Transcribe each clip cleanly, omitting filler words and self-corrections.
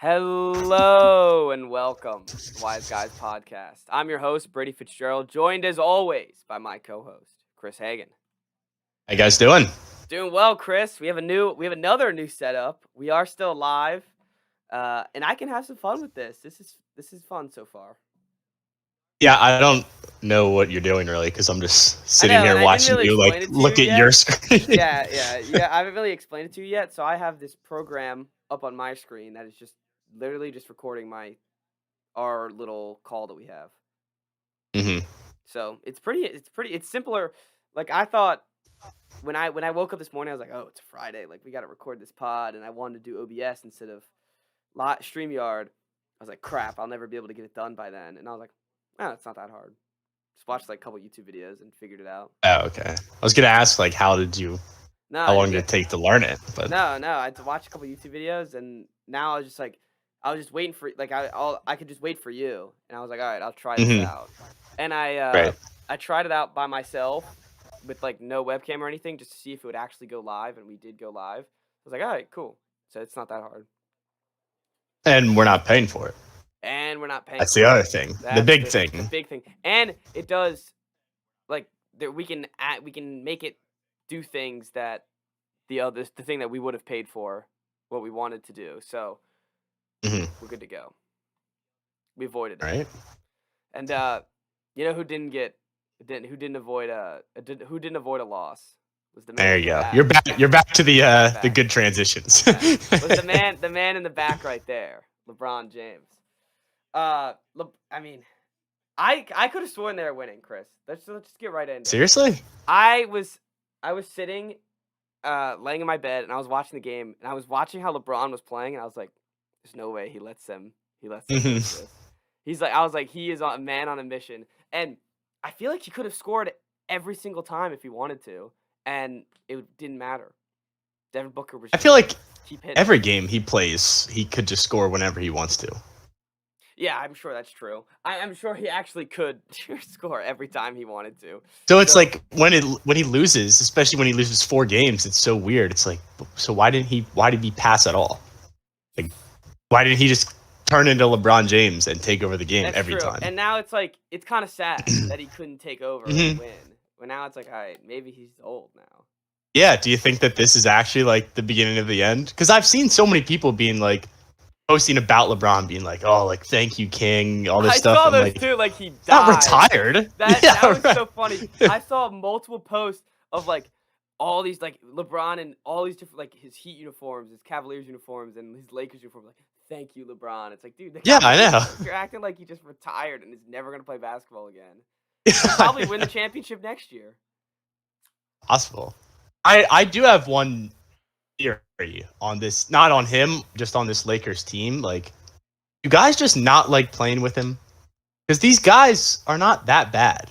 Hello and welcome to the Wise Guys podcast. I'm your host, Brady Fitzgerald, joined as always by my co-host, Chris Hagan. How you guys doing? Doing well, Chris. We have another new setup. We are still live, and I can have some fun with this. This is fun so far. Yeah, I don't know what you're doing really because I'm just sitting I know, here and I didn't watching really you explain like it to you look at yet. your screen. Yeah. I haven't really explained it to you yet. So I have this program up on my screen that is just literally just recording our little call that we have. hmm So it's simpler. Like I thought when I woke up this morning, I was like, oh, it's Friday. Like we got to record this pod, and I wanted to do OBS instead of StreamYard. I was like, crap, I'll never be able to get it done by then. And I was like, oh, it's not that hard. Just watched like a couple YouTube videos and figured it out. Oh, okay. I was gonna ask like how No, long did yeah, it take to learn it? But no. I had to watch a couple YouTube videos, and now I was just waiting for like I could just wait for you, and I was like, all right, I'll try this hmm out. And right. I tried it out by myself with like no webcam or anything, just to see if it would actually go live, and we did go live. I was like, all right, cool. So it's not that hard, And we're not paying for it. and we're not paying That's the for other it. thing. The That's big the thing. big thing, and it does like we can make it do things that the thing that we would have paid for, what we wanted to do. So hmm we're good to go. We avoided it. Right. And you know who didn't avoid a loss was the man There in you the go. back. You're back to the Back. good transitions. Yeah. Was the man in the back right there, LeBron James. I mean, I could have sworn they were winning, Chris. Let's just get right into it. Seriously? I was sitting laying in my bed, and I was watching the game, and I was watching how LeBron was playing, and I was like, there's no way he lets them lose hmm this. I was like, he is a man on a mission. And I feel like he could have scored every single time if he wanted to, and it didn't matter. Devin Booker was I just feel like keep hitting. every game he plays, he could just score whenever he wants to. Yeah, I'm sure that's true. I'm sure he actually could score every time he wanted to. So it's like when he loses, especially when he loses 4 games, it's so weird. It's like, so why did he pass at all? Like, why didn't he just turn into LeBron James and take over the game That's every true. time? And now it's like it's kind of sad that he couldn't take over and Mhm. win. But now it's like, all right, maybe he's old now. Yeah. Do you think that this is actually like the beginning of the end? Because I've seen so many people being like posting about LeBron, being like, "Oh, like thank you, King," all this I stuff. saw I'm those like, too. Like he died. not retired. That was right. so funny. I saw multiple posts of like all these like LeBron and all these different like his Heat uniforms, his Cavaliers uniforms, and his Lakers uniforms. Like, thank you, LeBron. It's like, dude, Yeah, I know. You're acting like he just retired and is never gonna play basketball again. He'll probably win the championship next year. Possible. I do have one theory on this, not on him, just on this Lakers team. Like, you guys just not like playing with him? Because these guys are not that bad.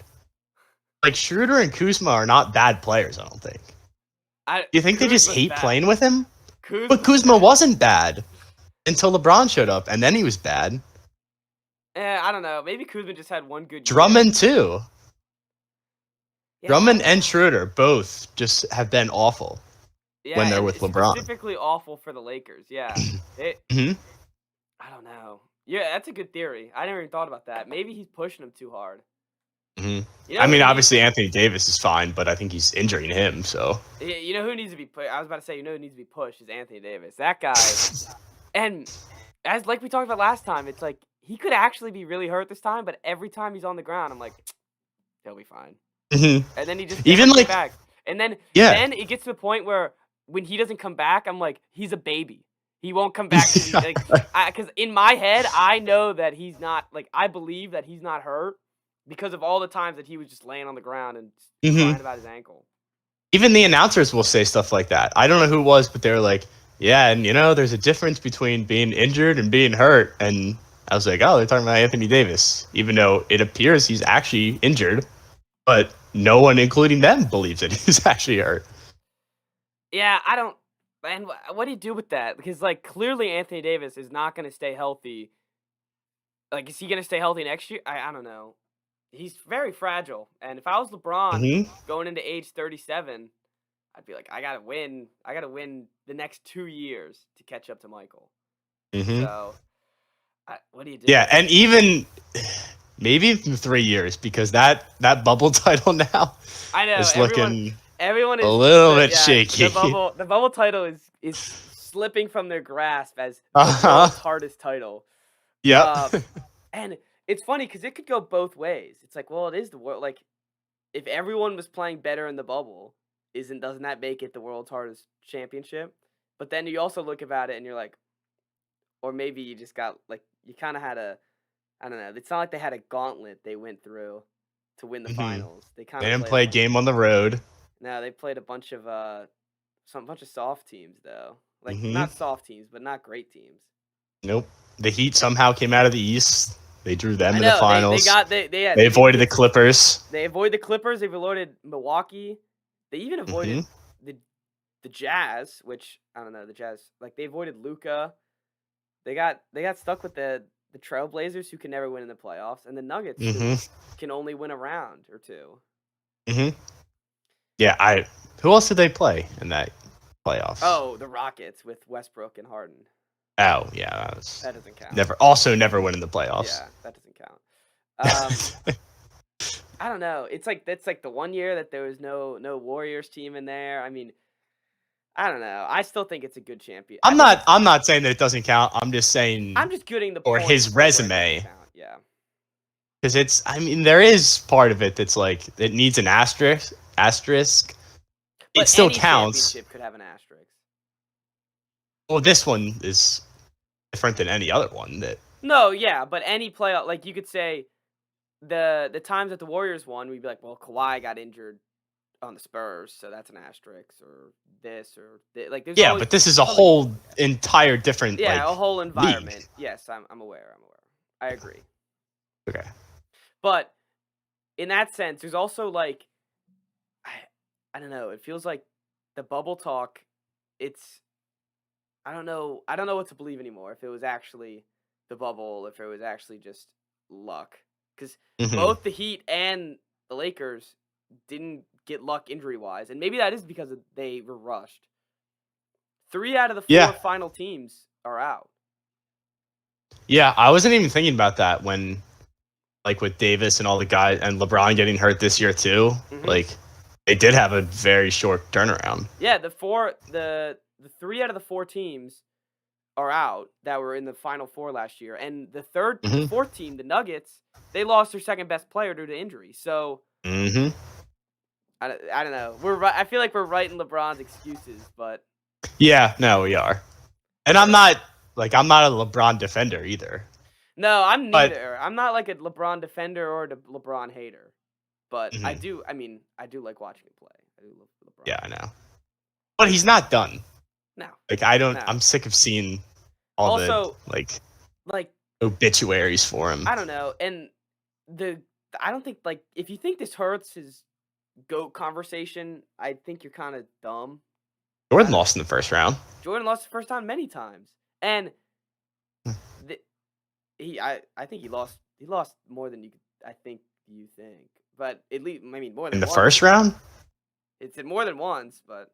Like, Schroeder and Kuzma are not bad players, I don't think. Do you think they just Kuzma's hate bad. playing with him? But Kuzma's Kuzma bad. wasn't bad until LeBron showed up, and then he was bad. I don't know. Maybe Kuzma just had one good year. Drummond, too. Yeah, Drummond and Schroeder both just have been awful when they're and with LeBron. Specifically awful for the Lakers. Yeah. Mhm. I don't know. Yeah, that's a good theory. I never even thought about that. Maybe he's pushing him too hard. Mhm. You know I who mean, needs- obviously Anthony Davis is fine, but I think he's injuring him. So You know who needs to be pushed? I was about to say, you know who needs to be pushed is Anthony Davis. That guy. And as like we talked about last time, it's like he could actually be really hurt this time, but every time he's on the ground, I'm like, he'll be fine. Mhm. And then he just Even never came like back. And then yeah, then it gets to the point where when he doesn't come back, I'm like, he's a baby. He won't come back. Because in my head, I know that he's not like I believe that he's not hurt because of all the times that he was just laying on the ground and crying about his ankle. even the announcers will say stuff like that. I don't know who it was, but they were like, yeah, and you know, there's a difference between being injured and being hurt. And I was like, oh, they're talking about Anthony Davis, even though it appears he's actually injured, but no one, including them, believes that he's actually hurt. Yeah, I don't. And what do you do with that? Because like clearly Anthony Davis is not going to stay healthy. Like, is he going to stay healthy next year? I don't know. He's very fragile, and if I was LeBron Mhm. going into age 37, I'd be like, I gotta win. I gotta win the next 2 years to catch up to Michael. Mm-hmm. So, what do you do? Yeah, and even maybe in 3 years, because that bubble title now I know is looking everyone a is little bit shaky. the bubble title is slipping from their grasp as the Uh-huh. world's hardest title. Yep. Uh, and it's funny because it could go both ways. It's like, well, it is the world. Like, if everyone was playing better in the bubble, doesn't that make it the world's hardest championship? But then you also look about it and you're like, or maybe you just got like you kind of had a I don't know. It's not like they had a gauntlet they went through to win the Hmm. finals. They kind They of didn't played a play a bunch. game on the road. No, they played a bunch of bunch of soft teams though. Like Hmm. not soft teams, but not great teams. Nope. The Heat somehow came out of the East. They drew them I in the know finals. they They even avoided the did Clippers. they avoided the Clippers. They've avoided Milwaukee. They even Hmm. avoided the the Jazz, which I don't know the Jazz. Like they avoided Luca. They got stuck with the Trailblazers who can never win in the playoffs, and the Nuggets Hmm. who can only win a round or two. Hmm. Yeah, who else did they play in that playoffs? Oh, the Rockets with Westbrook and Harden. Oh, yeah, that was That doesn't count. never win in the playoffs. Yeah, that doesn't count. Um, I don't know. It's like that's like the one year that there was no Warriors team in there. I mean, I don't know. I still think it's a good champion. I think I'm not saying that it doesn't count. I'm just I'm saying just getting the or point his for where it doesn't resume. count. Yeah. Because I mean, there is part of it that's like it needs an asterisk. Asterisk. But It still any counts. championship could have an asterisk. Well, this one is different than any other one. That No, yeah, but any playoff, like you could say, the times that the Warriors won, we'd be like, well, Kawhi got injured on the Spurs, so that's an asterisk, or this, or like. There's yeah, always but this is a something whole like that. entire different Yeah, a whole league. environment. Yes, I'm aware. I'm aware. I agree. Okay. But in that sense, there's also like, I, I don't know. It feels like the bubble talk. It's I don't know. I don't know what to believe anymore. If it was actually the bubble, if it was actually just luck, because Hmm. both the Heat and the Lakers didn't get luck injury wise, and maybe that is because they were rushed. 3 out of the 4 Yeah. final teams are out. Yeah, I wasn't even thinking about that when, like, with Davis and all the guys and LeBron getting hurt this year too. Mhm. Like, they did have a very short turnaround. Yeah, the 3 out of the 4 teams are out that were in the final 4 last year, and the Hmm. 4th team, the Nuggets, they lost their second best player due to injury. So Hmm. I don't know. I feel like we're writing LeBron's excuses, but Yeah, no, we are. And I'm not a LeBron defender either. no, I'm But neither. I'm not like a LeBron defender or a LeBron hater, but I mhm, do. I mean, I do like watching him play. I do love LeBron. yeah, I know. But he's not done. No, Like no. I'm sick of seeing all Also, the like obituaries for him. I don't know, and the I don't think like if you think this hurts his GOAT conversation, I think you're kind of dumb. I Jordan don't lost in the first round. Jordan lost the first time many times, and the, I think he lost more than I think you think, but at least I mean more In than the once. first round? It's more than once, but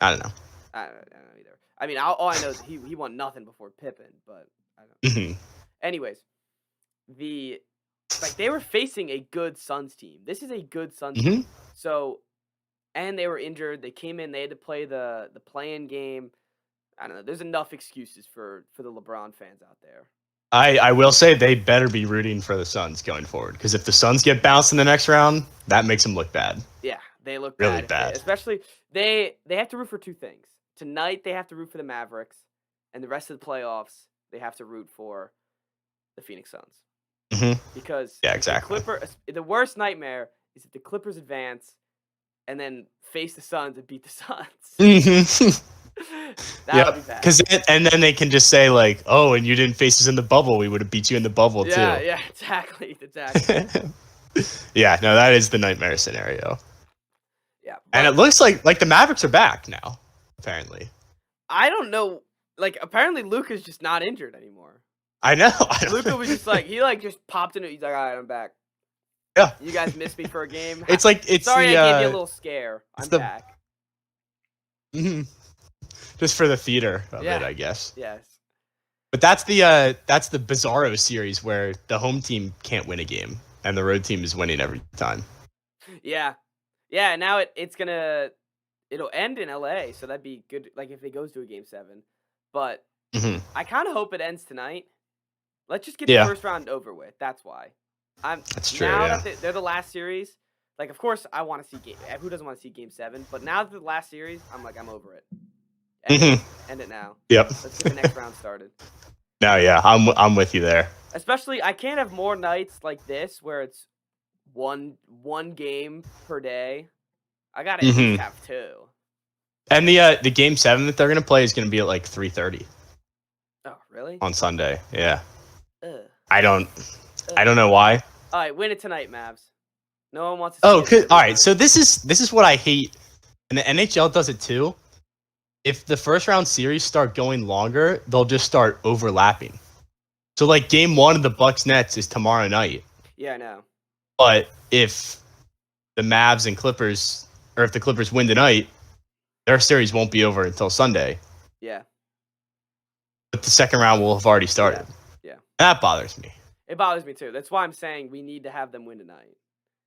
I don't know. I don't know either. I mean, all I know is he won nothing before Pippen, but I don't. Hmm. Anyways, the like they were facing a good Suns team. This is a good Suns Hmm. team. So, and they were injured. They came in. They had to play the play-in game. I don't know. There's enough excuses for the LeBron fans out there. I will say they better be rooting for the Suns going forward, because if the Suns get bounced in the next round, that makes them look bad. Yeah, they look Really bad. bad. Especially they have to root for 2 things. Tonight they have to root for the Mavericks, and the rest of the playoffs they have to root for the Phoenix Suns. Hmm. Because Yeah, if exactly. the worst nightmare is if the Clippers advance and then face the Suns and beat the Suns. Hmm. That would be bad. And then they can just say like, "Oh, and you didn't face us in the bubble. We would have beat you in the bubble Yeah, too." yeah, exactly. Yeah, no, that is the nightmare scenario. Yeah, And it but looks like the Mavericks are back now, apparently. I don't know. Like, apparently Luka's just not injured anymore. I know. Luka was just like he just popped in. He's like, all right, I'm back. Yeah. You guys missed me for a game. It's Sorry, the I gave you a little scare. I'm the- back. mhm. Just for the theater of Yeah. it, I guess. Yes. But that's the Bizarro series where the home team can't win a game and the road team is winning every time. Yeah. Yeah, now it'll end in LA, so that'd be good, like, if it goes to a game 7. But Hmm. I kinda hope it ends tonight. Let's just get the Yeah, first round over with, that's why. that's true. Now Yeah. that they're the last series, like, of course, I wanna see who doesn't wanna see game 7? But now that the last series, I'm over it. End it. Hmm. End it now. Yep. Let's get the next round started. No, yeah, I'm with you there. Especially, I can't have more nights like this where it's one game per day. I gotta at Hmm. least have 2. And the game 7 that they're gonna play is gonna be at like 3:30 Oh, really? on Sunday. Yeah. Ugh. I don't Ugh. know why. All right, win it tonight, Mavs. No one wants to see Oh, it. all right. So this is what I hate, and the NHL does it too. If the first round series start going longer, they'll just start overlapping. So like game 1 of the Bucks Nets is tomorrow night, Yeah, I know. but if the Mavs and Clippers, or if the Clippers win tonight, their series won't be over until Sunday. Yeah. But the second round will have already started. Yeah. That bothers me. It bothers me too. That's why I'm saying we need to have them win tonight.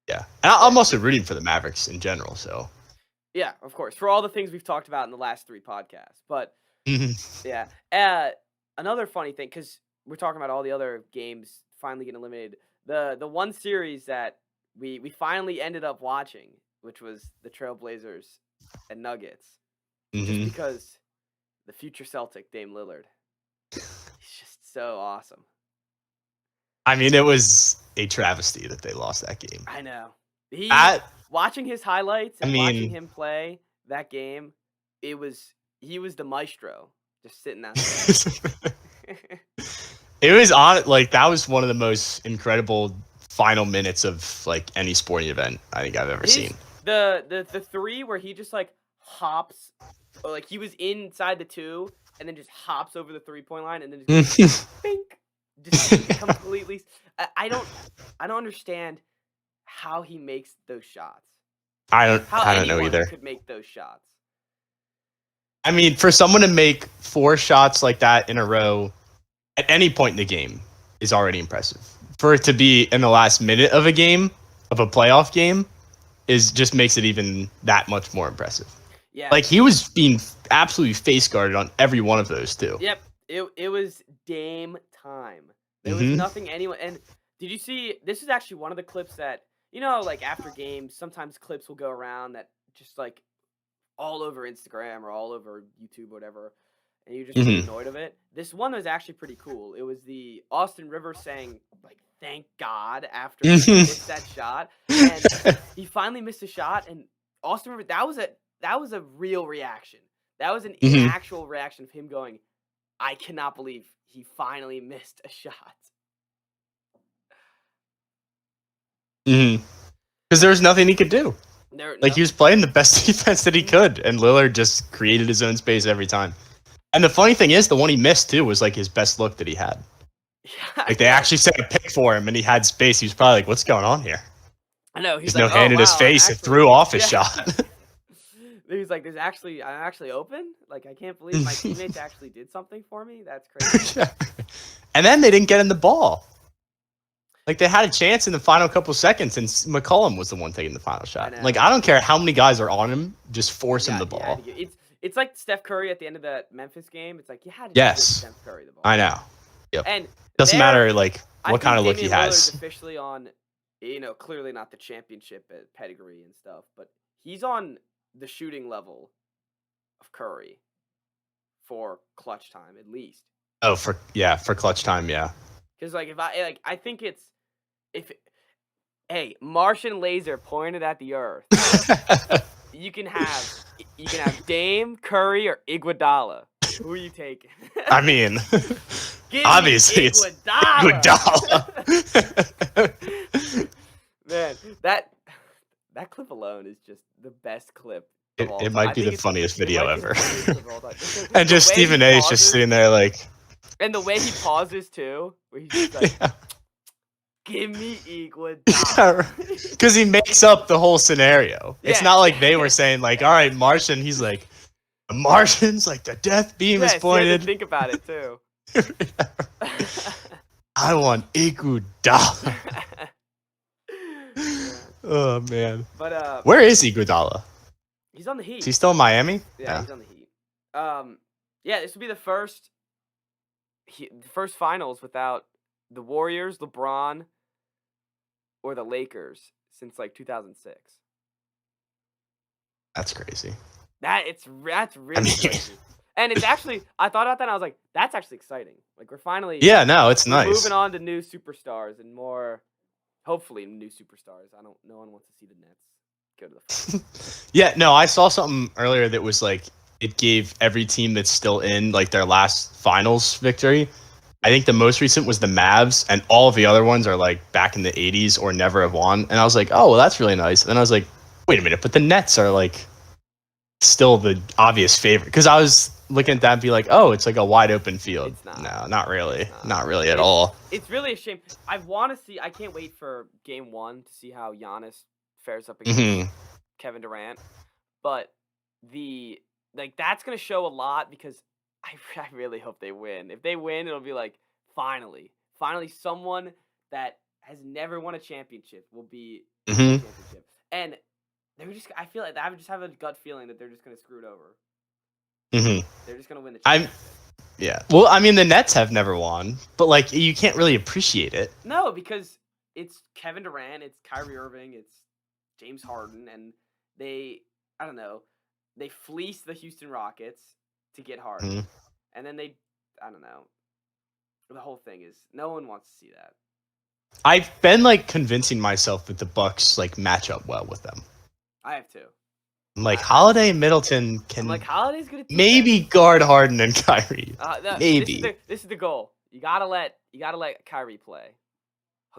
Yeah, and I'm also rooting for the Mavericks in general. So Yeah, of course. For all the things we've talked about in the last 3 podcasts. But yeah. Another funny thing, because we're talking about all the other games finally getting eliminated. The one series that we finally ended up watching, which was the Trailblazers and Nuggets, just because the future Celtic, Dame Lillard, he's just so awesome. I mean, it was a travesty that they lost that game. I know. Watching his highlights and watching him play that game, he was the maestro just sitting out there. It was on like that was one of the most incredible final minutes of like any sporting event I think I've ever seen. The 3 where he just like hops, or like he was inside the 2 and then just hops over the 3-point line and then just bink, just completely. I don't understand how he makes those shots. I don't know either. Could make those shots. I mean, for someone to make 4 shots like that in a row at any point in the game is already impressive. For it to be in the last minute of a game, of a playoff game, just makes it even that much more impressive. Yeah. Like he was being absolutely face guarded on every one of those too. Yep. It was Dame time. There was nothing anyone. And did you see? This is actually one of the clips that, like after games, sometimes clips will go around that just like all over Instagram or all over YouTube or whatever, and you just get annoyed of it. This one was actually pretty cool. It was the Austin Rivers saying like "Thank God" after he missed that shot, and he finally missed a shot. And Austin Rivers, that was a real reaction. That was an actual reaction of him going, "I cannot believe he finally missed a shot." Because there was nothing he could do. He was playing the best defense that he could, and Lillard just created his own space every time. And the funny thing is, the one he missed too was like his best look that he had. Yeah, like they actually set a pick for him, and he had space. He was probably like, "What's going on here?" I know. He's no hand in his face. It threw off his shot. He was like, I'm actually open. Like, I can't believe my teammates actually did something for me. That's crazy. And then they didn't get in the ball. Like, they had a chance in the final couple seconds, and McCollum was the one taking the final shot. I don't care how many guys are on him, just force him the ball. It's like Steph Curry at the end of that Memphis game. It's like, you had to give Steph Curry the ball. I know. Yep. And doesn't matter, like, what kind of look he has. Lillard's officially on, clearly not the championship pedigree and stuff, but he's on the shooting level of Curry for clutch time, at least. Oh, for clutch time, yeah. Because I think it's Martian laser pointed at the earth. you can have Dame, Curry, or Iguodala. Who are you taking? I mean, obviously it's Iguodala. Man, that clip alone is just the best clip. It might be the funniest video ever. And just Stephen A. is just sitting there like. And the way he pauses too, where he's just like, "Give me Iguodala," because he makes up the whole scenario. It's not like they were saying like, "All right, Martian." He's like, "The Martians, like the death beam is pointed." Think about it too. I want Iguodala. Oh man, But where is Iguodala? he's on the Is Heat. he still in Miami? Yeah, he's on the Heat. Yeah, this would be the first finals without the Warriors, LeBron, or the Lakers since like 2006. That's crazy. That's I really mean, crazy. And it's actually, I thought about that and I was like, that's actually exciting. Like we're finally yeah, no, it's we're nice. moving on to new superstars and more, hopefully new superstars. No one wants to see the Nets go to the finals. Yeah, no, I saw something earlier that was like it gave every team that's still in like their last finals victory. I think the most recent was the Mavs, and all of the other ones are like back in the 80s or never have won. And I was like, oh, well, that's really nice. And then I was like, wait a minute, but the Nets are like still the obvious favorite. Because I was looking at that and be like, oh, it's like a wide open field. It's not. No, not really. It's not. Not really at all. It's really a shame. I can't wait for game 1 to see how Giannis fares up against Kevin Durant. But that's going to show a lot because I really hope they win. If they win, it'll be like, finally someone that has never won a championship will be in the championship. And I feel like I just have a gut feeling that they're just going to screw it over. They're just going to win the championship. Yeah. Well, I mean, the Nets have never won, but like you can't really appreciate it. No, because it's Kevin Durant, it's Kyrie Irving, it's James Harden, and they fleece the Houston Rockets to get Harden. And then the whole thing is no one wants to see that. I've been like convincing myself that the Bucks like match up well with them. I have too. Like Holiday and Middleton can Holiday's good at defense. maybe guard Harden and Kyrie. Maybe this is the goal. You gotta let Kyrie play.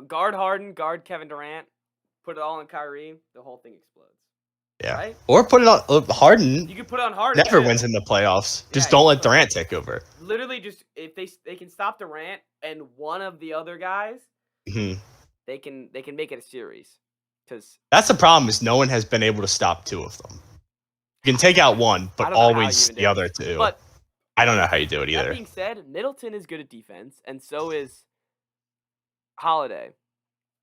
Guard Harden, guard Kevin Durant, put it all on Kyrie. The whole thing explodes. Yeah. Right? Or put it on Harden. You can put it on Harden. Never wins in the playoffs. Just Yeah, don't let Durant take over. Literally, just if they can stop Durant and one of the other guys, they can make it a series. Because that's the problem is no one has been able to stop two of them. You can take out one, but always the other two. But I don't know how you do it either. That being said, Middleton is good at defense, and so is Holiday.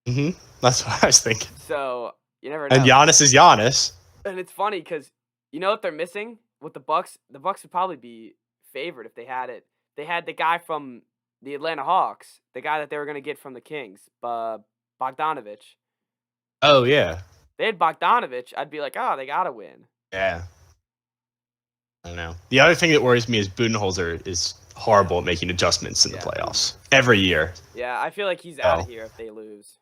That's what I was thinking. So you never know. And Giannis is Giannis. And it's funny because you know what they're missing with the Bucks. The Bucks would probably be favored if they had it. They had the guy from the Atlanta Hawks, the guy that they were going to get from the Kings, Bogdanovich. Oh yeah. They had Bogdanovich. I'd be like, oh, they gotta win. Yeah. I don't know. The other thing that worries me is Budenholzer is horrible at making adjustments in the playoffs every year. Yeah, I feel like he's out of here if they lose.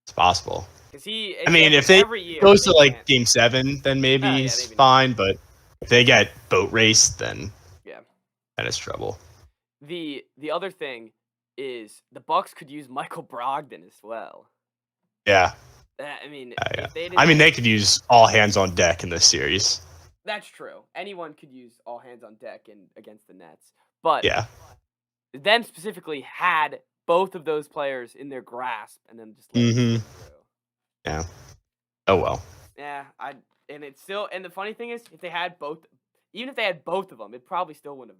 It's possible. If they goes to like Game 7, then maybe he's fine. But if they get boat raced, then that is trouble. The other thing is the Bucks could use Michael Brogdon as well. Yeah. They could use all hands on deck in this series. That's true. Anyone could use all hands on deck against the Nets. But them specifically had both of those players in their grasp and then just let them through. Yeah. Oh well. Yeah, and the funny thing is if they had both of them, it probably still wouldn't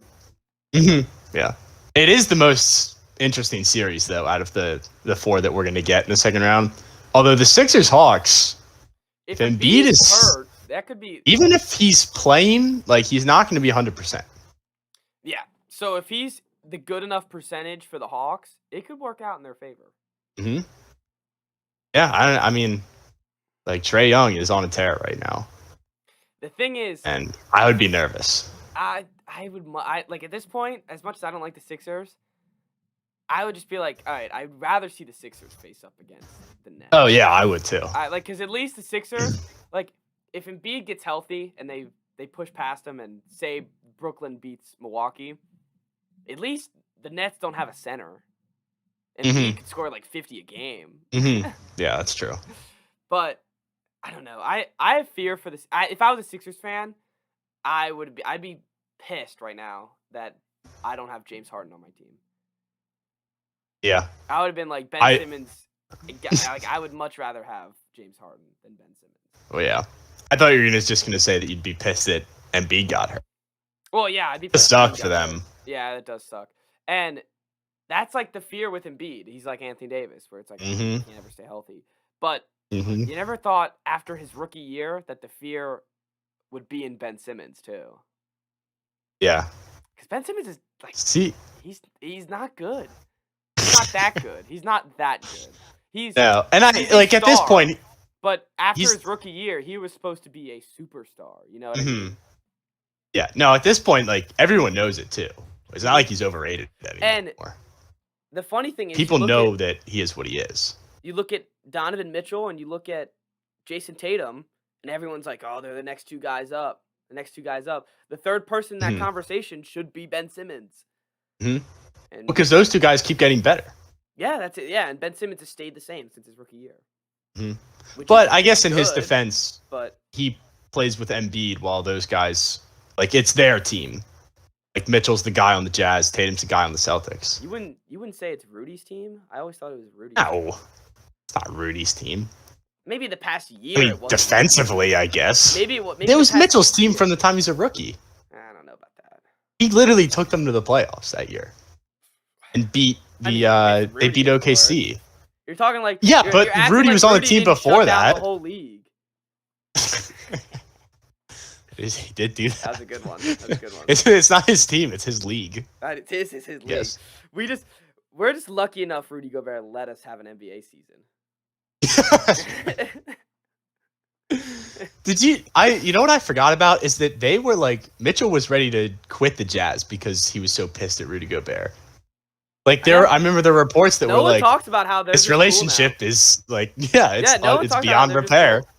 have. Yeah. It is the most interesting series though out of the 4 that we're going to get in the second round. Although the Sixers-Hawks, if Embiid is hurt, that could be... Even if he's playing, like, he's not going to be 100%. Yeah. So if he's the good enough percentage for the Hawks, it could work out in their favor. Yeah, I mean, like, Trae Young is on a tear right now. The thing is... And I would be nervous. I would... like, at this point, as much as I don't like the Sixers... I would just be like, all right, I'd rather see the Sixers face up against the Nets. Oh, yeah, I would too. Because at least the Sixers, like, if Embiid gets healthy and they push past him and say Brooklyn beats Milwaukee, at least the Nets don't have a center. And Embiid could score like 50 a game. Yeah, that's true. But, I don't know. I have fear for this. If I was a Sixers fan, I'd be pissed right now that I don't have James Harden on my team. Yeah. I would have been like Ben Simmons. Like I would much rather have James Harden than Ben Simmons. Oh yeah. I thought you were just gonna say that you'd be pissed that Embiid got hurt. Well, yeah, I'd be pissed. It sucked for them. Yeah, that does suck. And that's like the fear with Embiid. He's like Anthony Davis, where it's like, oh, he Mhm. can't ever stay healthy. But Mhm. you never thought after his rookie year that the fear would be in Ben Simmons too, Yeah. because Ben Simmons is like See, he's not good. He's not that good. He's not that good. no, and He's I a like at this star, point, but after he's his rookie year, he was supposed to be a superstar. You know what I mhm. mean? Yeah. No, at this point, like everyone knows it too. It's not Mhm. like he's overrated And anymore. the funny thing is, People know that he is what he is. you look at Donovan Mitchell and you look at Jason Tatum, and everyone's like, "Oh, they're the next two guys up. The next two guys up." The third person in that Mhm. conversation should be Ben Simmons. Mhm. And Because those two guys keep getting better. yeah, that's it. Yeah, and Ben Simmons has stayed the same since his rookie year, Mhm. which But I is guess in his good. defense, But he plays with Embiid while those guys, like, it's their team. Like Mitchell's the guy on the Jazz, Tatum's the guy on the Celtics. you wouldn't say it's Rudy's team. I always thought it was Rudy's team. No, it's not Rudy's team. Maybe the past I year mean, it wasn't. defensively, I guess. Maybe It the was past Mitchell's team year. from the time he's a rookie. I don't know about that. He literally took them to the playoffs that year and beat the. With They Rudy, beat of course. OKC. You're talking like Yeah, you're but acting Rudy like was on the Rudy team didn't before shut down that. the whole league. He did do that. That was a good one. That's a good one. It's not his team; it's his league. It is his league. Yes. We're just lucky enough Rudy Gobert let us have an NBA season. Did you? You know what I forgot about is that they were like Mitchell was ready to quit the Jazz because he was so pissed at Rudy Gobert. Like I remember the reports that no were one like talks about how this cool relationship is like it's one beyond repair. Cool.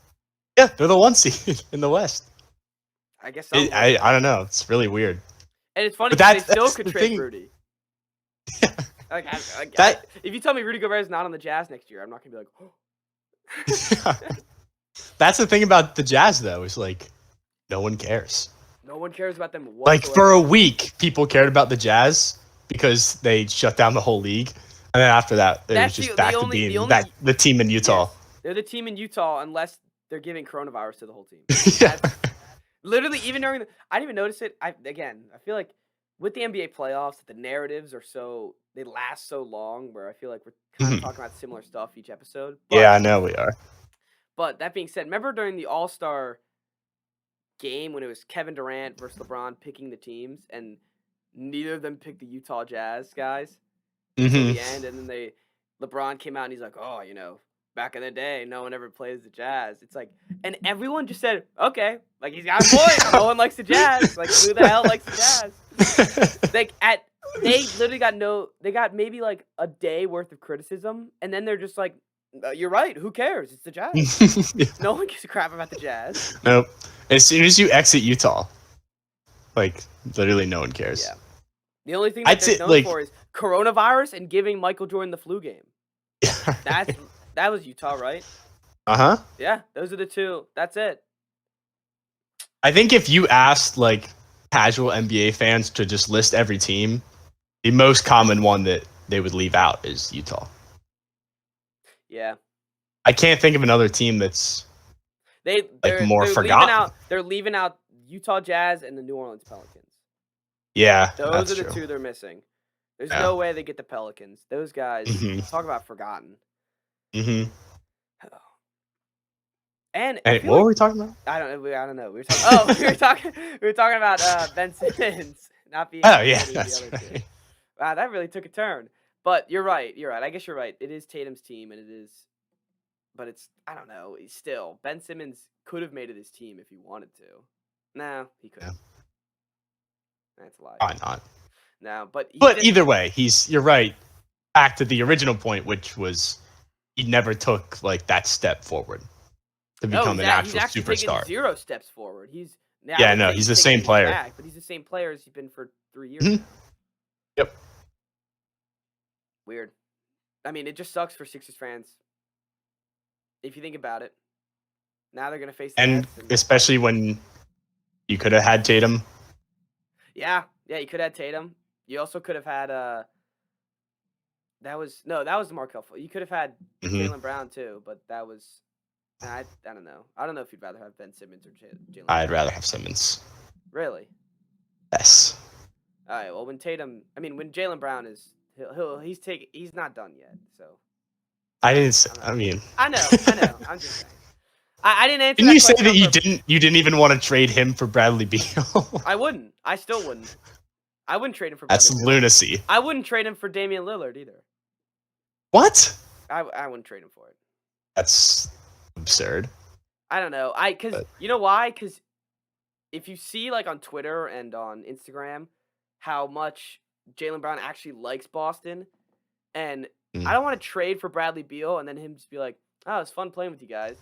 Yeah, they're the 1 seed in the West. I guess I don't know. It's really weird. And it's funny But because they still that's could the trade thing. Rudy. Yeah. If you tell me Rudy Gobert is not on the Jazz next year, I'm not gonna be like, oh. That's the thing about the Jazz, though, is like no one cares. No one cares about them whatsoever. Like for a week, people cared about the Jazz because they shut down the whole league, and then after that, it was just back to being the team in Utah. Yes, they're the team in Utah unless they're giving coronavirus to the whole team. Yeah. Literally, even during I didn't even notice it. I feel like with the NBA playoffs, the narratives are they last so long. Where I feel like we're kind of talking about similar stuff each episode. But, yeah, I know we are. But that being said, remember during the All-Star game when it was Kevin Durant versus LeBron picking the teams, and neither of them picked the Utah Jazz guys until the end, and then LeBron came out and he's like, "Oh, back in the day, no one ever plays the Jazz." It's like, and everyone just said, "Okay," like he's got a point. No one likes the Jazz. Like who the hell likes the Jazz? Like they literally they got maybe like a day worth of criticism, and then they're just like, "You're right. Who cares? It's the Jazz." Yeah. No one gives a crap about the Jazz. Nope. As soon as you exit Utah, like literally no one cares. Yeah. The only thing that they're known for is coronavirus and giving Michael Jordan the flu game. That was Utah, right? Uh-huh. Yeah, those are the two. That's it. I think if you asked like casual NBA fans to just list every team, the most common one that they would leave out is Utah. Yeah. I can't think of another team that's they're more forgotten. They're leaving out Utah Jazz and the New Orleans Pelicans. Yeah, those are the two they're missing. There's no way they get the Pelicans. Those guys, talk about forgotten. Mm-hmm. And what were we talking about? I don't know. We were talking. we were talking about Ben Simmons not being. Oh yeah, that's right. Wow, that really took a turn. But you're right. I guess you're right. It is Tatum's team, and it is. But it's, I don't know. Still, Ben Simmons could have made it his team if he wanted to. No, he couldn't. Yeah. That's a lie. Why not? No, but either way, you're right. Back to the original point, which was he never took like that step forward to become an actual he's actually superstar. Taken 0 steps forward. He's the same player. Back, but he's the same player as he's been for 3 years. Mm-hmm. Yep. Weird. I mean, it just sucks for Sixers fans. If you think about it, now they're gonna face the Nets especially when you could have had Tatum. Yeah, you could have had Tatum. You also could have had that was Markelle. You could have had Jaylen Brown too, but that was I don't know. I don't know if you'd rather have Ben Simmons or Jaylen. I'd rather have Simmons. Really? Yes. All right. Well, when Jaylen Brown is, he's not done yet. So I didn't say. I'm not. I mean, I know. I'm just saying. I didn't answer didn't that you say question that on you purpose. didn't even want to trade him for Bradley Beal? I wouldn't. I still wouldn't. I wouldn't trade him for That's Bradley Beal. lunacy. I wouldn't trade him for Damian Lillard either. What? I wouldn't trade him for it. That's absurd. I don't know. Cause But- you know why? Cause if you see like on Twitter and on Instagram how much Jaylen Brown actually likes Boston, and I don't want to trade for Bradley Beal and then him just be like, "Oh, it's fun playing with you guys.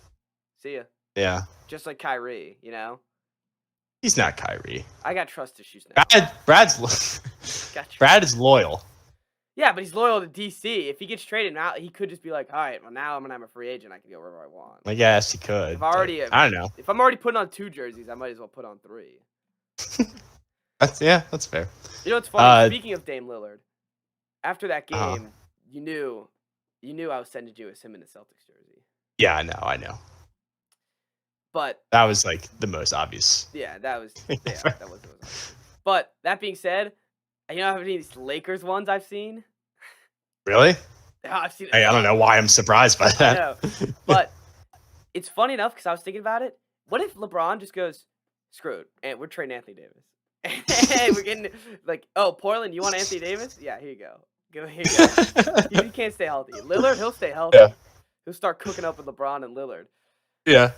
See ya." Yeah. Just like Kyrie, you know. He's not Kyrie. I got trust issues now. Brad is loyal. Yeah, but he's loyal to DC. If he gets traded now, he could just be like, "All right, well now I'm a free agent. I can go wherever I want." I guess he could. I don't know. If I'm already putting on 2 jerseys, I might as well put on 3. That's fair. You know what's funny? Speaking of Dame Lillard, after that game, Uh-huh. you knew I was sending you him in the Celtics jersey. Yeah, I know. But That was like the most obvious. yeah, that was the most obvious. But that being said, you know how many of these Lakers ones I've seen? Really? I've seen. Hey, I don't know why I'm surprised by that. I know, but it's funny enough because I was thinking about it. What if LeBron just goes, "Screw it, and we're trading Anthony Davis"? Hey, we're getting like, "Oh, Portland, you want Anthony Davis? Yeah, here you go. Here you go." He can't stay healthy. Lillard, he'll stay healthy. Yeah. He'll start cooking up with LeBron and Lillard. Yeah.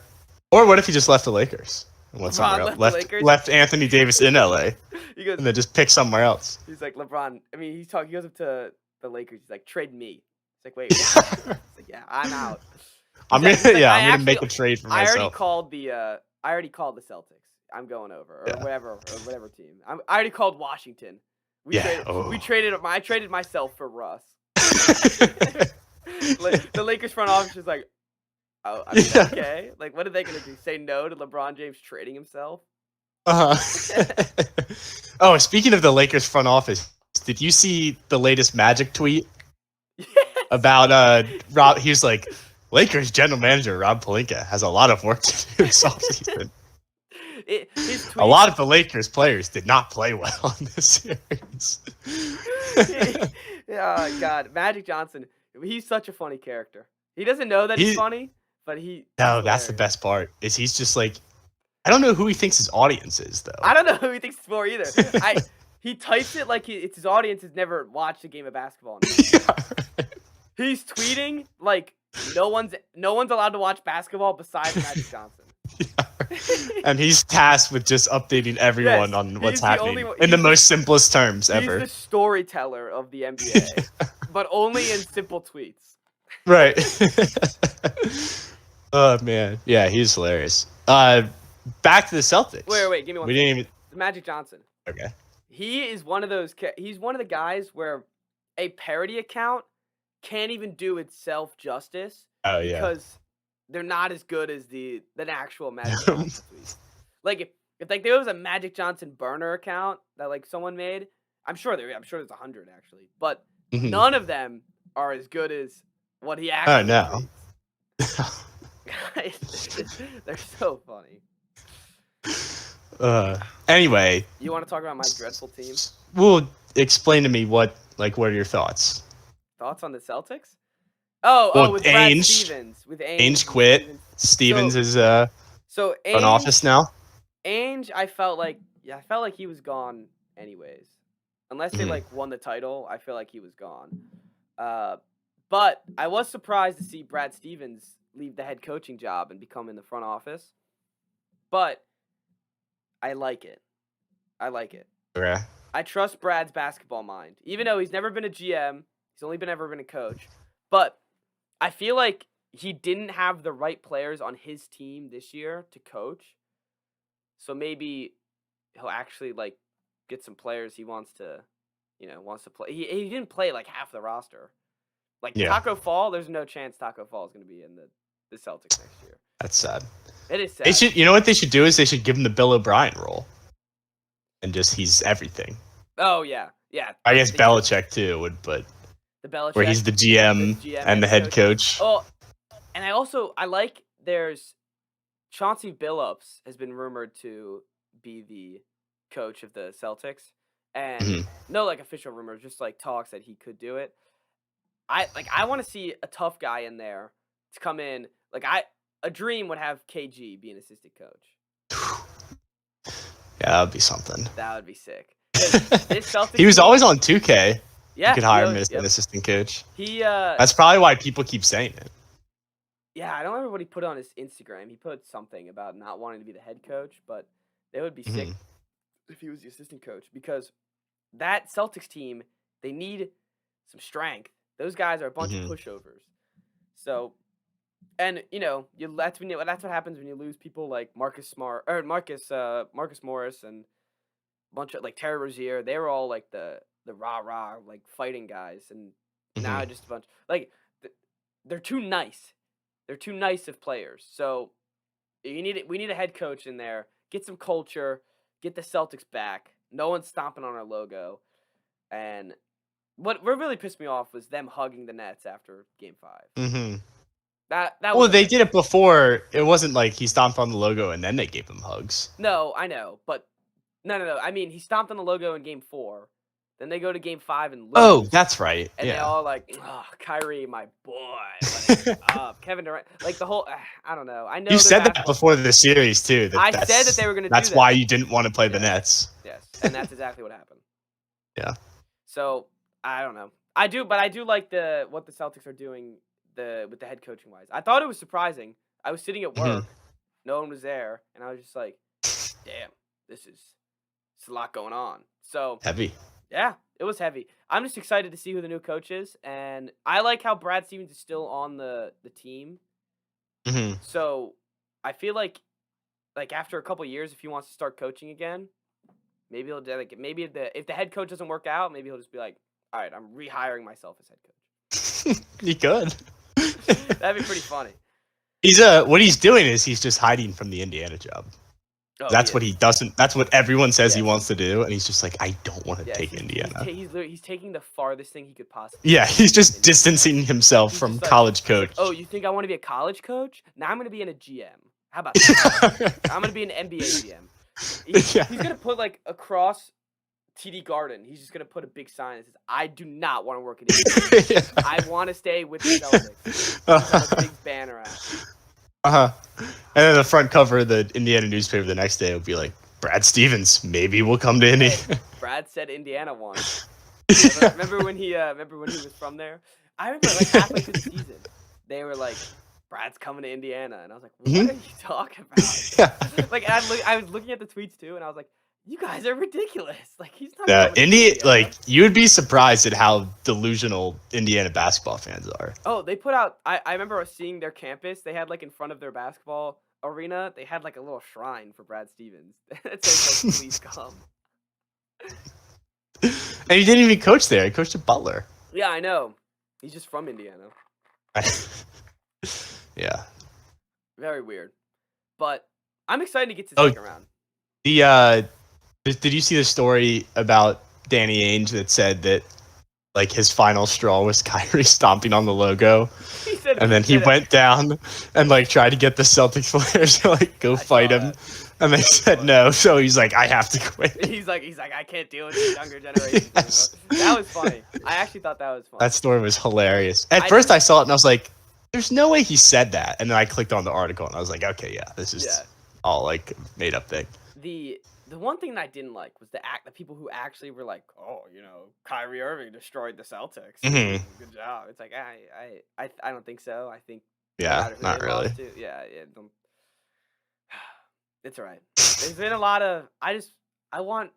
Or what if he just left the Lakers and went somewhere else? left the Lakers? Left Anthony Davis in LA He goes, and then just pick somewhere else. he's like, LeBron. I mean, he goes up to the Lakers. He's like, "Trade me." It's like, wait. It's like, yeah, I'm out. I'm He's gonna like, I'm gonna make a trade for I myself. already called the Celtics. I'm going over, or Yeah. whatever team. I already called Washington. I traded myself for Russ. The Lakers front office is like, "Oh, I mean, okay. Like, what are they gonna do? Say no to LeBron James trading himself?" Oh, speaking of the Lakers front office, did you see the latest Magic tweet about Rob? He was like, Lakers general manager Rob Pelinka has a lot of work to do this offseason. A lot of the Lakers players did not play well in this series. Oh God, Magic Johnson. He's such a funny character. He doesn't know that he's funny, but No, that's the best part. Is he's just like, I don't know who he thinks his audience is though. I don't know who he thinks it's for either. He types it like it's his audience has never watched a game of basketball. He's tweeting like no one's allowed to watch basketball besides Magic Johnson. And he's tasked with just updating everyone on what's happening in the most simplest terms ever. He's the storyteller of the NBA, but only in simple tweets. Right. Oh man, yeah, he's hilarious. Back to the Celtics. Wait, give me one. We didn't even. Magic Johnson. Okay. He is one of those. He's one of the guys where a parody account can't even do itself justice. Oh yeah. Because they're not as good as the actual Magic Johnson tweets. Like if like there was a Magic Johnson burner account that like someone made, I'm sure there's 100 actually, but none of them are as good as what he actually. Oh no. They're so funny. Anyway, you want to talk about my dreadful team? Well, explain to me what are your thoughts? Thoughts on the Celtics? With Brad Stevens. With Ainge quit. Stevens is so Ainge, front office now. Ainge, I felt like he was gone anyways. Unless they like won the title, I feel like he was gone. But I was surprised to see Brad Stevens leave the head coaching job and become in the front office. But I like it. Okay. I trust Brad's basketball mind. Even though he's never been a GM, he's only ever been a coach. But I feel like he didn't have the right players on his team this year to coach. So maybe he'll actually like get some players he wants to play. He didn't play like half the roster. Like Taco Fall, there's no chance Taco Fall is going to be in the Celtics next year. That's sad. It is sad. They should, you know what they should do is they should give him the Bill O'Brien role, and just he's everything. Oh yeah. I guess Belichick too would, but the Belichick where he's the GM and the head coach. Oh, and I like there's Chauncey Billups has been rumored to be the coach of the Celtics, and Mhm. no like official rumors, just like talks that he could do it. I want to see a tough guy in there to come in. Like a dream would have KG be an assistant coach. Yeah, that'd be something. That would be sick. Because this He Celtics was team, always on 2K. You yeah, could hire him as an assistant coach. he That's probably why people keep saying it. yeah, I don't remember what he put on his Instagram. He put something about not wanting to be the head coach, but they would be sick Mhm. if he was the assistant coach because that Celtics team, they need some strength. Those guys are a bunch of Mhm. pushovers. So, and that's what happens when you lose people like Marcus Smart or Marcus Morris and a bunch of like Terry Rozier. They were all like the rah rah like fighting guys, and now Mhm. just a bunch like they're too nice. They're too nice of players. So we need a head coach in there. Get some culture. Get the Celtics back. No one's stomping on our logo. And what really pissed me off was them hugging the Nets after Game 5. Mhm. That Well, was they like did it before. It wasn't like he stomped on the logo and then they gave him hugs. no, I know, but no. I mean, he stomped on the logo in Game 4. Then they go to Game 5 and Oh, lose. that's right. And they Yeah. all like, oh, Kyrie, my boy, let it up. Kevin Durant, like the whole, I don't know. I know You they're said that basketball before players. the series too. I said that they were going to do that. That's why you didn't want to play the Yes. Nets. Yes, and that's exactly what happened. Yeah. So I don't know. I do like what the Celtics are doing with the head coaching wise. I thought it was surprising. I was sitting at work, no one was there, and I was just like, "Damn, it's a lot going on." So Heavy. yeah, it was heavy. I'm just excited to see who the new coach is, and I like how Brad Stevens is still on the team. Mhm. So I feel like after a couple years, if he wants to start coaching again, maybe he'll do like if the head coach doesn't work out, maybe he'll just be like, all right, I'm rehiring myself as head coach. He could. That'd be pretty funny. What he's doing is he's just hiding from the Indiana job. Oh, That's what he doesn't. That's what everyone says he Yes. wants to do, and he's just like, I don't want to Yes, take Indiana. He's taking the farthest thing he could possibly. Yeah, he's just Indiana. distancing himself He's from just like- college coach. Oh, you think I want to be a college coach? Now I'm going to be in a GM. How about that? I'm going to be an NBA GM. He's going to put like across TD Garden. He's just going to put a big sign that says, I do not want to work at Indiana. I want to stay with the Celtics. Have a big banner out. And then the front cover of the Indiana newspaper the next day would be like, Brad Stevens, maybe we'll come to Indy. Hey, Brad said Indiana won. Remember when he was from there? I remember like halfway through the season, they were like, Brad's coming to Indiana, and I was like, what are you talking about? Yeah. Like I was looking at the tweets too, and I was like, you guys are ridiculous. Like he's not. Yeah, coming to Indy, Indiana. like you would be surprised at how delusional Indiana basketball fans are. Oh, they put out. I remember seeing their campus. They had like in front of their basketball arena, they had like a little shrine for Brad Stevens. It says like, please come. And he didn't even coach there. He coached at Butler. Yeah, I know. He's just from Indiana. Yeah. Very weird. But I'm excited to get to the second round. Did you see the story about Danny Ainge that said that like his final straw was Kyrie stomping on the logo? And then he went down and like tried to get the Celtics players to like go fight him. And they said no, so he's like, I have to quit. He's like, I can't deal with the younger generation. Yes. That was funny. I actually thought that was funny. That story was hilarious. At first I saw it and I was like, there's no way he said that. And then I clicked on the article and I was like, okay, yeah, this is all like made up thing. The one thing that I didn't like was the people who actually were like, oh, Kyrie Irving destroyed the Celtics. Mhm. Good job. It's like I don't think so. I think Not really. Yeah, it's all right. There's been a lot of I just want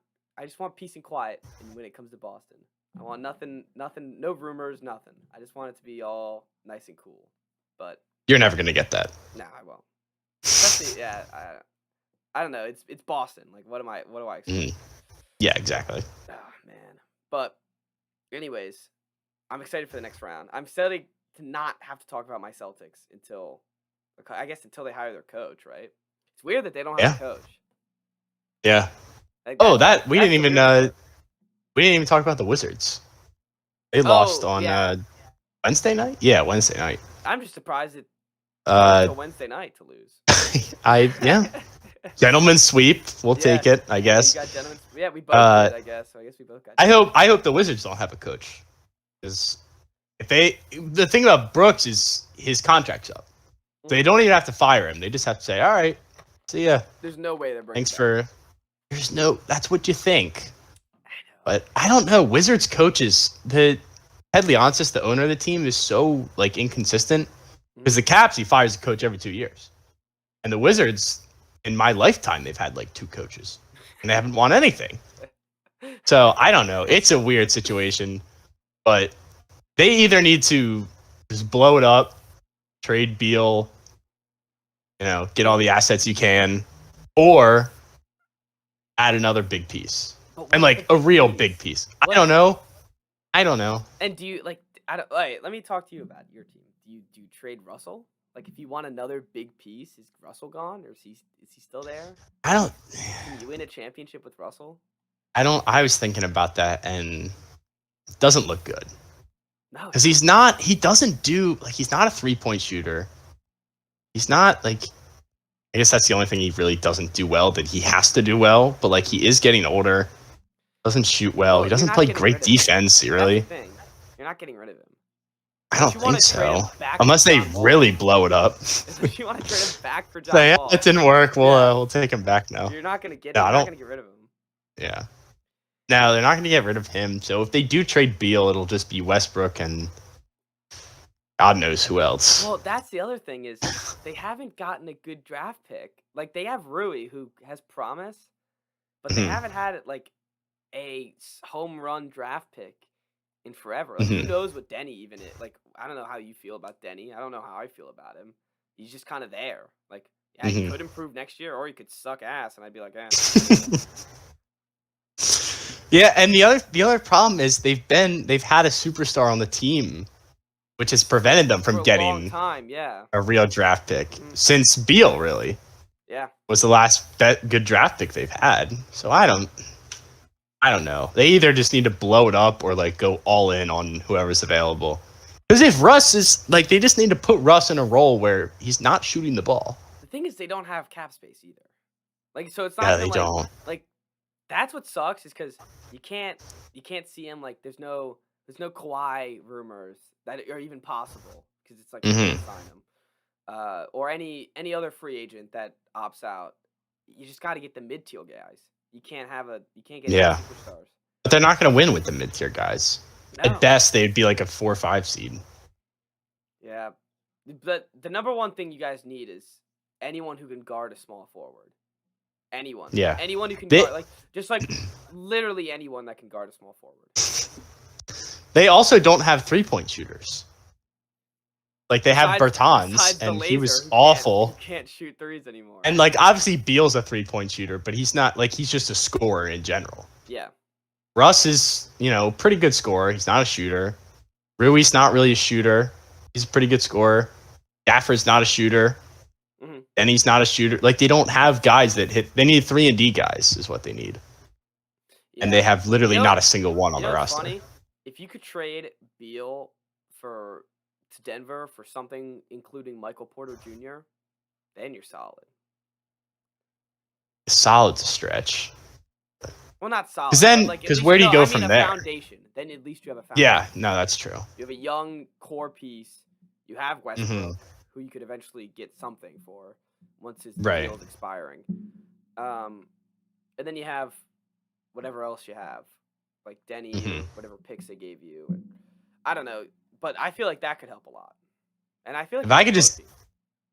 peace and quiet when it comes to Boston. I want nothing, no rumors, nothing. I just want it to be all nice and cool. But You're never gonna get that. no, I won't. Especially, I don't know. It's Boston. Like, what do I expect? Yeah, exactly. Oh man. But anyways, I'm excited for the next round. I'm excited to not have to talk about my Celtics until they hire their coach, right? It's weird that they don't have a coach. Yeah. Like, We didn't even talk about the Wizards. They lost on Wednesday night? Yeah, Wednesday night. I'm just surprised it until Wednesday night to lose. Yeah. Gentleman sweep. We'll take it, I You guess. got gentlemen. Yeah, we both did, I guess. So I guess we both got. I hope the Wizards don't have a coach, because the thing about Brooks is his contract's up. So they don't even have to fire him. They just have to say, all right, see ya. There's no way they're bringing. That's what you think. But I don't know. Wizards coaches, Ted Leonsis, the owner of the team, is so like inconsistent. Because the Caps, he fires a coach every 2 years. And the Wizards, in my lifetime, they've had like 2 coaches. And they haven't won anything. So I don't know. It's a weird situation. But they either need to just blow it up, trade Beal, get all the assets you can, or add another big piece. And like a real big piece. I don't know. And do you all right, let me talk to you about your team. Do you trade Russell? Like, if you want another big piece, is Russell gone, or is he still there? Can you win a championship with Russell? I was thinking about that, and it doesn't look good. No. Because he's not a 3-point shooter. He's not I guess that's the only thing he really doesn't do well, that he has to do well, but like he is getting older. Doesn't shoot well. He doesn't play great defense, really. That's the thing. You're not getting rid of him. I don't think so. Unless they really blow it up. If you want to trade him back for John Wall. It didn't work. We'll take him back now. You're not going to get him. You're not going to get rid of him. Yeah. No, they're not going to get rid of him. So if they do trade Beal, it'll just be Westbrook and God knows who else. Well, that's the other thing is they haven't gotten a good draft pick. Like, they have Rui, who has promise, but they haven't had a home run draft pick in forever. Like, who knows what Denny even is? Like, I don't know how you feel about Denny. I don't know how I feel about him. He's just kind of there. Like, yeah, he could improve next year, or he could suck ass, and I'd be like, eh. Yeah, and the other problem is they've had a superstar on the team, which has prevented them from getting a long time, a real draft pick since Beal, really. Yeah, was the last good draft pick they've had. So I don't know. They either just need to blow it up or like go all in on whoever's available. Because if Russ is they just need to put Russ in a role where he's not shooting the ball. The thing is, they don't have cap space either. Like, so it's not. Yeah, they don't. Like, that's what sucks, is because you can't see him. Like, there's no Kawhi rumors that are even possible, because it's like you can't sign him. Or any other free agent that opts out. You just got to get the mid-tier guys. You can't get superstars. But they're not going to win with the mid-tier guys. No. At best, they'd be like a 4 or 5 seed. Yeah. But the number one thing you guys need is anyone who can guard a small forward. Anyone. Yeah. Anyone who can guard, literally anyone that can guard a small forward. They also don't have 3-point shooters. Like, they have Bertans, and he was awful. He can't shoot threes anymore. And obviously Beal's a 3-point shooter, but he's not he's just a scorer in general. Yeah. Russ is, pretty good scorer. He's not a shooter. Rui's not really a shooter. He's a pretty good scorer. Gafford's not a shooter. And he's not a shooter. They don't have guys that hit. They need 3-and-D guys is what they need. Yeah. And they have literally not a single one on the roster. Funny? If you could trade Beal to Denver for something including Michael Porter Jr., then you're solid. Solid's a stretch. Well, not solid. Because where do you go from there? Foundation. Then at least you have a foundation. Yeah, no, that's true. You have a young core piece. You have Westbrook, who you could eventually get something for once his deal is expiring. And then you have whatever else you have, like Denny, or whatever picks they gave you. And I don't know, but I feel like that could help a lot. And I feel like if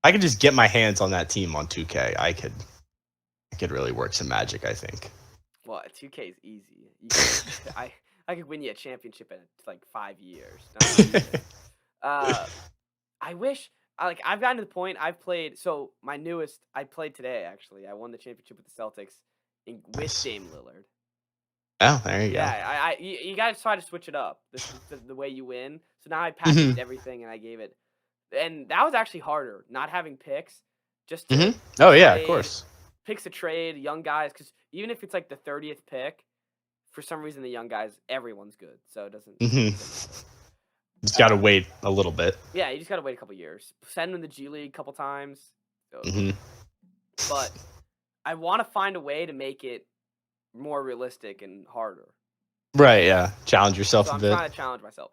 I could just get my hands on that team on 2K, I could really work some magic, I think. Well, 2K is easy. I could win you a championship in 5 years. I wish I've gotten to the point I've played. So my newest, I played today actually. I won the championship with the Celtics with Dame Lillard. Oh, there you go. Yeah, you got to try to switch it up. This is the way you win. So now I packaged everything and I gave it, and that was actually harder not having picks. Just to oh yeah, of course. Picks a trade, young guys, because even if it's the 30th pick, for some reason the young guys, everyone's good, so it doesn't. Just gotta wait a little bit. Yeah, you just gotta wait a couple years. Send them in the G League a couple times. So. But I want to find a way to make it more realistic and harder. Right, yeah. Challenge yourself So a I'm bit. trying to challenge myself.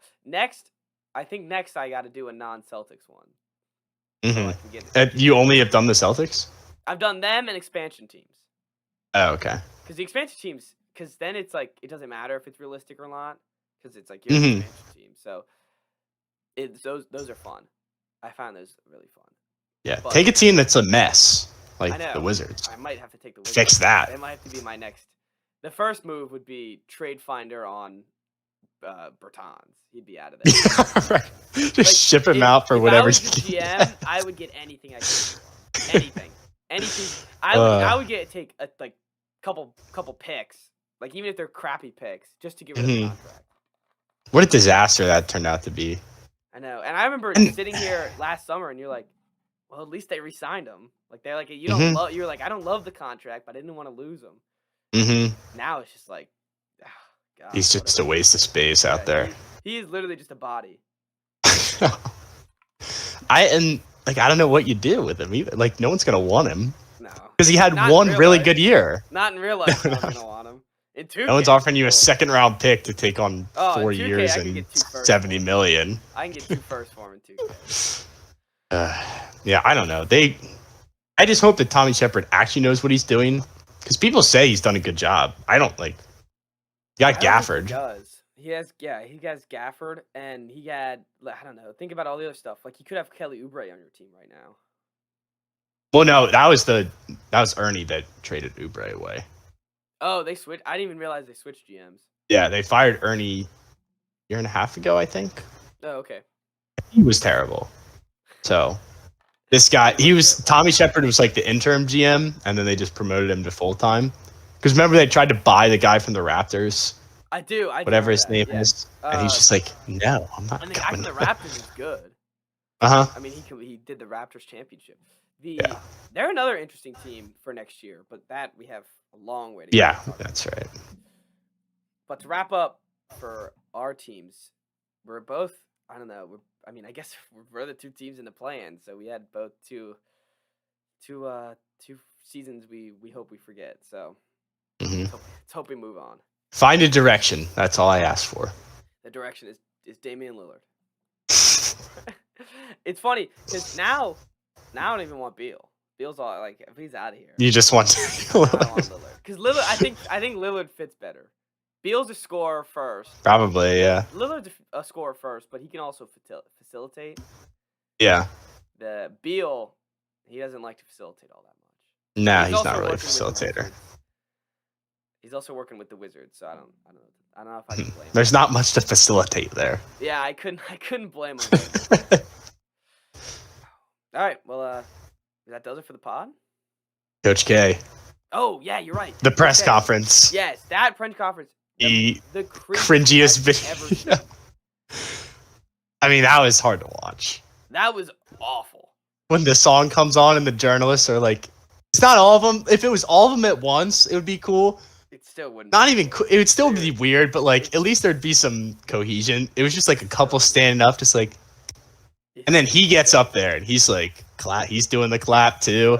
I think next I got to do a non-Celtics one. So I can get. You only have done the Celtics? I've done them and expansion teams. Oh, okay. Because the expansion teams, because then it's like it doesn't matter if it's realistic or not, because it's like you're an expansion team. So those are fun. I find those really fun. Yeah, But take a team that's a mess, I like know. the Wizards. I might have to take the Wizards. Fix that. It might have to be my next. The first move would be trade finder on Bertans. He'd be out of there. Right. Just ship him out for whatever. If I was the GM, I would get anything I could. Anything. I would take a couple picks, like even if they're crappy picks, just to get rid of the contract. What a disaster that turned out to be. I know, and I remember sitting here last summer, and you're like, "Well, at least they re-signed him." Like they're like, "You don't love." You're like, "I don't love the contract, but I didn't want to lose him." Now it's just like, oh, God, he's just a waste of space out there. He is literally just a body. I don't know what you do with him either. Like no one's gonna want him. No, because he had one really good year. Not in real life. No one's gonna want him. In 2K, no one's offering you a second-round pick to take on 4 years and $70 million. I can get 2 firsts for him in 2K. Yeah, I don't know. I just hope that Tommy Shepard actually knows what he's doing, because people say he's done a good job. I don't like. He got Gafford. He does. He has Gafford, and he had, I don't know. Think about all the other stuff. Like, you could have Kelly Oubre on your team right now. Well, no, that was Ernie that traded Oubre away. Oh, they switched. I didn't even realize they switched GMs. Yeah, they fired Ernie a year and a half ago, I think. Oh, okay. He was terrible. So, this guy, Tommy Shepard was like the interim GM, and then they just promoted him to full-time. Because remember, they tried to buy the guy from the Raptors? I do. Whatever his name is. And he's just like, no, I'm not And the guy from the Raptors is good. Uh-huh. I mean, he did the Raptors championship. They're another interesting team for next year, but that we have a long way to go. Yeah, that's right. But to wrap up for our teams, we're both, I don't know, I guess we're the 2 teams in the play-in, so we had both two seasons we hope we forget. So let's hope we move on. Find a direction. That's all I ask for. The direction is Damian Lillard. It's funny because now I don't even want Beal. Beal's all like, if he's out of here. You just want Lillard. Because Lillard, I think Lillard fits better. Beal's a scorer first. Probably, yeah. Lillard's a scorer first, but he can also facilitate. Yeah. The Beal, he doesn't like to facilitate all that much. Nah, he's not really a facilitator. He's also working with the Wizards, so I don't know if I can blame him. There's not much to facilitate there. Yeah, I couldn't blame him. All right, well, that does it for the pod. Coach K. Oh yeah, you're right. The press conference. Yes, that press conference. The cringiest video ever seen. I mean, that was hard to watch. That was awful. When the song comes on and the journalists are like, it's not all of them. If it was all of them at once, it would be cool. It still wouldn't. Not even. It would still be weird, but like at least there'd be some cohesion. It was just like a couple standing up, just like. And then he gets up there and he's like, he's doing the clap too.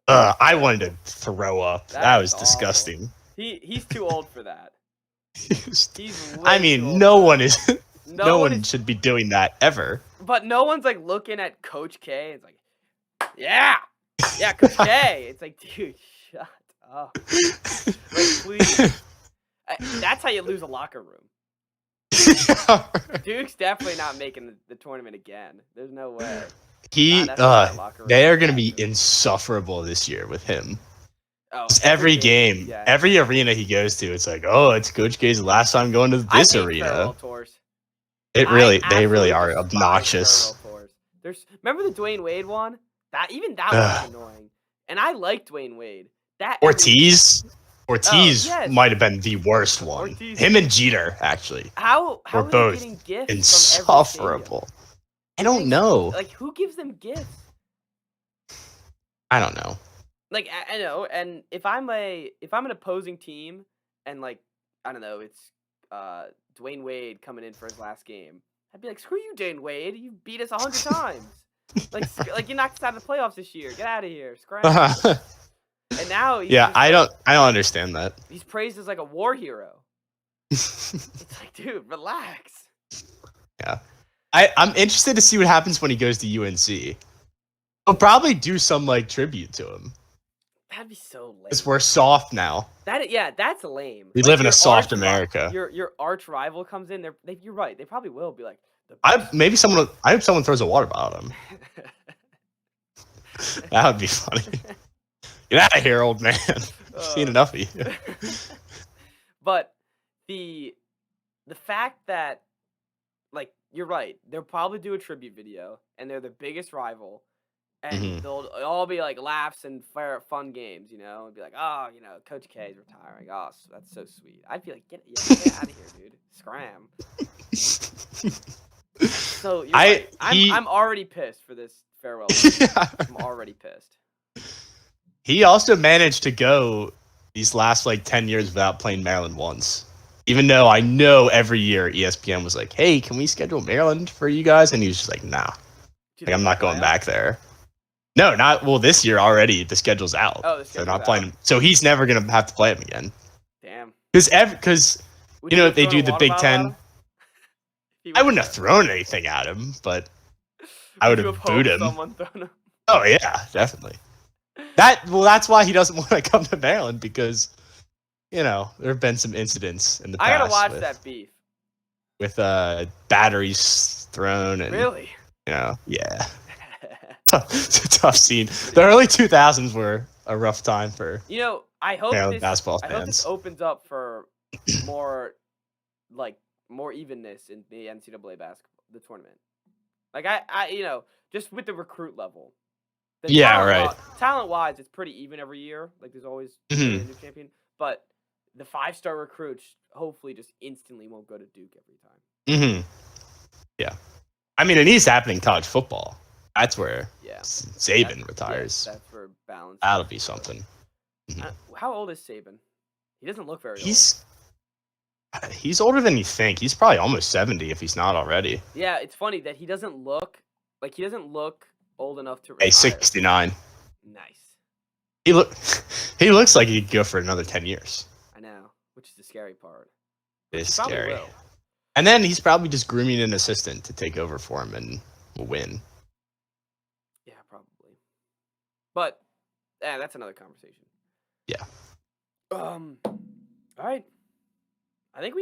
I wanted to throw up. That was disgusting. He's too old for that. I mean, no one should be doing that ever. But no one's like looking at Coach K. It's like, yeah, Coach K. It's like, dude, shut up. Like, please. That's how you lose a locker room. Duke's definitely not making the tournament again. There's no way. They are going to be insufferable this year with him. Oh, every game, every arena he goes to, it's like, oh, it's Coach K's last time going to this arena. They really are obnoxious. Remember the Dwayne Wade one? That was annoying. And I liked Dwayne Wade. Ortiz might have been the worst one. Him and Jeter, actually. How were both insufferable. I don't know. Like, who gives them gifts? I don't know. Like, I know, and if I'm an opposing team, and like, I don't know, it's Dwayne Wade coming in for his last game, I'd be like, screw you, Dwayne Wade, you beat us 100 times. Like you knocked us out of the playoffs this year. Get out of here, scram. And now he's Yeah, just like I don't understand that. he's praised as like a war hero. It's like, dude, relax. Yeah. I'm interested to see what happens when he goes to UNC. We'll probably do some like tribute to him. That'd be so lame. Because we're soft now. That's lame. We Like, live in a your soft America. Your arch rival comes in. You're right. They probably will be like the I hope someone throws a water bottle at him. That would be funny. Get out of here, old man. I've seen enough of you. But the fact that, like, you're right, they'll probably do a tribute video, and they're the biggest rival, and they'll all be like laughs and fun games, you know, and be like, oh, you know, Coach K is retiring. Oh, that's so sweet. I'd be like, get out of here, dude. Scram. So you're right. I'm already pissed for this farewell. I'm already pissed. He also managed to go these last like 10 years without playing Maryland once. Even though I know every year ESPN was like, hey, can we schedule Maryland for you guys? And he was just like, nah. Like, I'm not going back there. No, not well. This year already, the schedule's out. Oh, so not playing him. So he's never gonna have to play him again. Damn. Because you know they do the Big Ten. I wouldn't have thrown anything at him, but I would have booed him. Oh yeah, definitely. That's why he doesn't want to come to Maryland, because you know there have been some incidents in the past. I gotta watch that beef with batteries thrown and really, you know, yeah. It's a tough scene. The early 2000s were a rough time for I hope basketball fans. I hope this opens up for more evenness in the NCAA basketball, the tournament. Like I just with the recruit level. Talent wise, it's pretty even every year. Like there's always a new champion, but the 5-star recruits hopefully just instantly won't go to Duke every time. Yeah, I mean it needs to happen in college football. That's where Saban retires. That's for balance. That'll be something. How old is Saban? He doesn't look very old. He's older than you think. He's probably almost 70 if he's not already. Yeah, it's funny that he doesn't look old enough to retire. Hey, 69. Nice. He looks like he could go for another 10 years. I know, which is the scary part. It's scary. And then he's probably just grooming an assistant to take over for him and will win. Yeah, probably. But that's another conversation. Yeah. All right. I think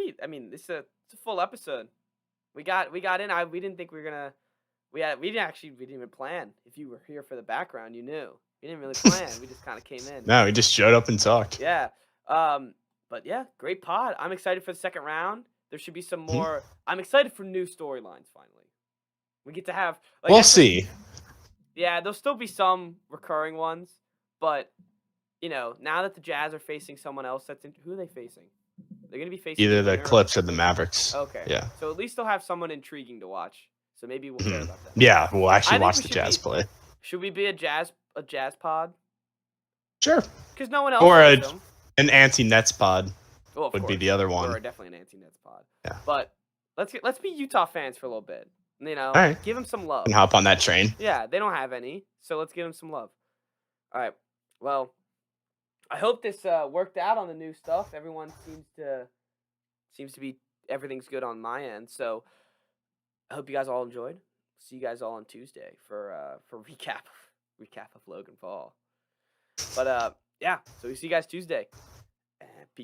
this is a full episode. We got in. We didn't think we were gonna. We didn't even plan. If you were here for the background, you knew. We didn't really plan. We just kind of came in. No, we just showed up and talked. Yeah. But yeah, great pod. I'm excited for the second round. There should be some more. I'm excited for new storylines. Finally, we get to have. We'll see. Yeah, there'll still be some recurring ones, but now that the Jazz are facing someone else, who are they facing? They're gonna be facing either the Clips or the Mavericks. Okay. Yeah. So at least they'll have someone intriguing to watch. So maybe we'll care about that. Yeah, we'll actually watch the Jazz play. Should we be a Jazz pod? Sure. Because no one else. Or an anti-Nets pod would be the other one. Or definitely an anti-Nets pod. Yeah. But let's be Utah fans for a little bit. All right. Give them some love. And hop on that train. Yeah, they don't have any, so let's give them some love. All right. Well, I hope this worked out on the new stuff. Everyone seems to be everything's good on my end. So I hope you guys all enjoyed. See you guys all on Tuesday for recap of Logan Paul. But yeah, so we see you guys Tuesday.